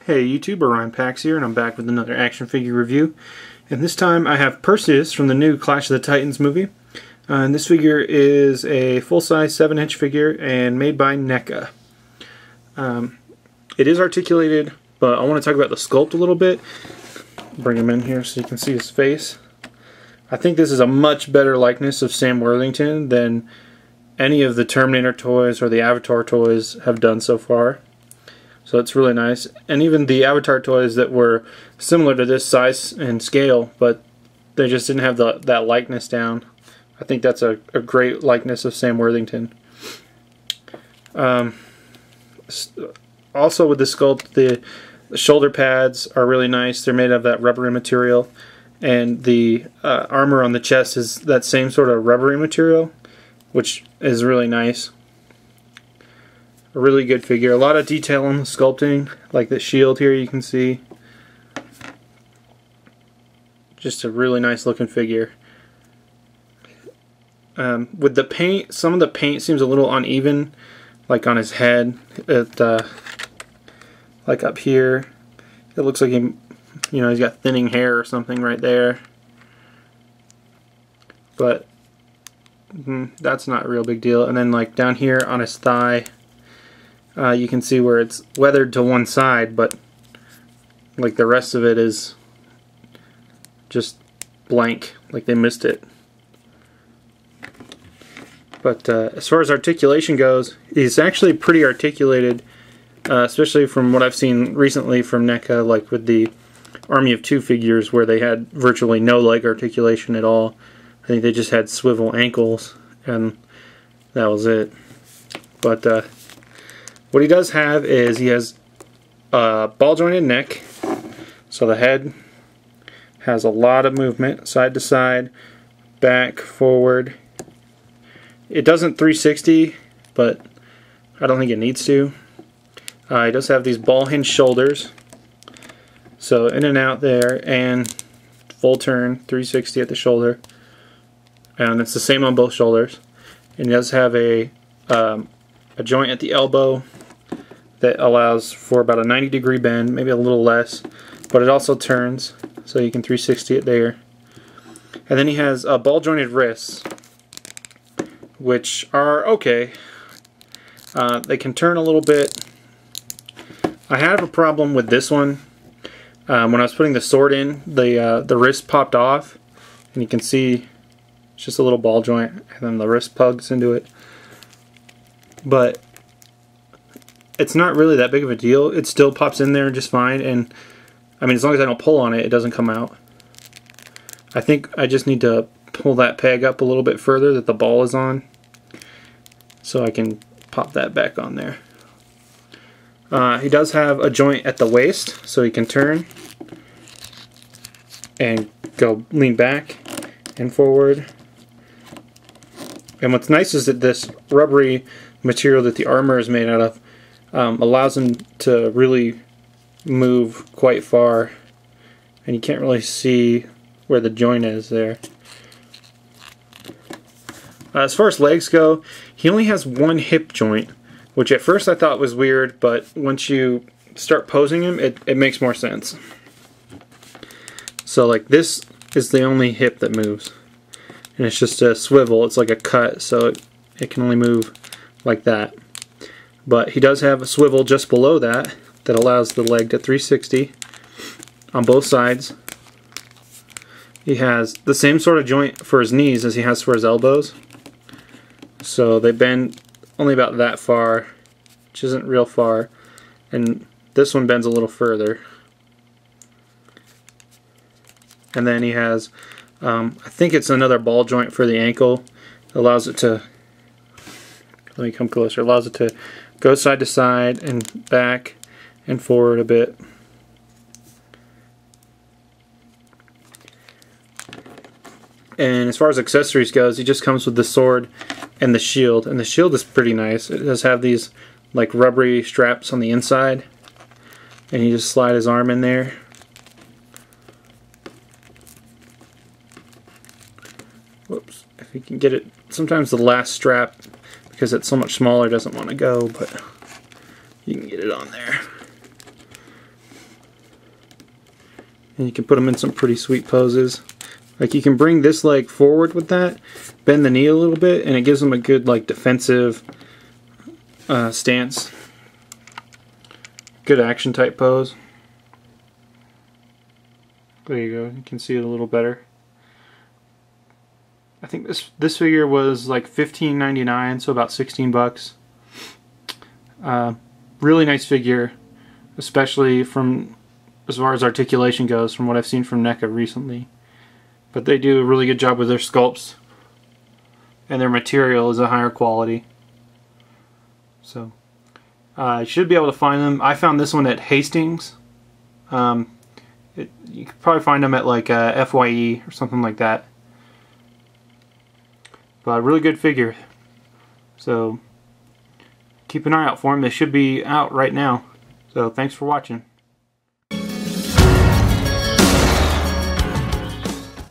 Hey YouTube, Orion Pax here, and I'm back with another action figure review. And this time I have Perseus from the new Clash of the Titans movie. And this figure is a full-size 7-inch figure and made by NECA. It is articulated, but I want to talk about the sculpt a little bit. Bring him in here so you can see his face. I think this is a much better likeness of Sam Worthington than any of the Terminator toys or the Avatar toys have done so far. So it's really nice. And even the Avatar toys that were similar to this size and scale, but they just didn't have that likeness down. I think that's a great likeness of Sam Worthington. Also with the sculpt, the shoulder pads are really nice. They're made of that rubbery material. And the armor on the chest is that same sort of rubbery material, which is really nice. A really good figure. A lot of detail on the sculpting, like the shield here you can see. Just a really nice looking figure. With the paint, some of the paint seems a little uneven, like on his head. Like up here, it looks like he's got thinning hair or something right there. But that's not a real big deal. And then like down here on his thigh, you can see where it's weathered to one side, but like the rest of it is just blank, like they missed it. But as far as articulation goes, he's actually pretty articulated, especially from what I've seen recently from NECA, like with the Army of Two figures where they had virtually no leg articulation at all. I think they just had swivel ankles, and that was it. But what he does have is he has a ball jointed neck, so the head has a lot of movement, side to side, back, forward. It doesn't 360, but I don't think it needs to. He does have these ball hinge shoulders, so in and out there, and full turn, 360 at the shoulder, and it's the same on both shoulders. And he does have a joint at the elbow that allows for about a 90-degree bend, maybe a little less, but it also turns, so you can 360 it there. And then he has ball jointed wrists, which are okay. They can turn a little bit. I have a problem with this one. When I was putting the sword in, the wrist popped off, and you can see it's just a little ball joint, and then the wrist plugs into it. But it's not really that big of a deal. It still pops in there just fine, and I mean, as long as I don't pull on it, it doesn't come out. I think I just need to pull that peg up a little bit further that the ball is on, so I can pop that back on there. He does have a joint at the waist, so he can turn and go lean back and forward. And what's nice is that this rubbery material that the armor is made out of allows him to really move quite far, and you can't really see where the joint is there. As far as legs go, he only has one hip joint, which at first I thought was weird, but once you start posing him, it makes more sense. So like this is the only hip that moves, and it's just a swivel. It's like a cut, so it can only move like that. But he does have a swivel just below that allows the leg to 360 on both sides. He has the same sort of joint for his knees as he has for his elbows, so they bend only about that far, which isn't real far, and this one bends a little further. And then he has I think it's another ball joint for the ankle. It allows it to, let me come closer, it allows it to go side to side and back and forward a bit. And as far as accessories goes, he just comes with the sword and the shield. And the shield is pretty nice. It does have these like rubbery straps on the inside, and you just slide his arm in there. Whoops, if you can get it. Sometimes the last strap, because it's so much smaller, doesn't want to go, but you can get it on there. and you can put them in some pretty sweet poses. Like you can bring this leg forward with that, bend the knee a little bit, and it gives them a good like defensive stance. Good action type pose. There you go. You can see it a little better. I think this figure was like $15.99, so about 16 bucks. Really nice figure, especially from as far as articulation goes, from what I've seen from NECA recently. But they do a really good job with their sculpts, and their material is a higher quality. So you should be able to find them. I found this one at Hastings. You could probably find them at like FYE or something like that. But a really good figure. So keep an eye out for them. They should be out right now. So thanks for watching.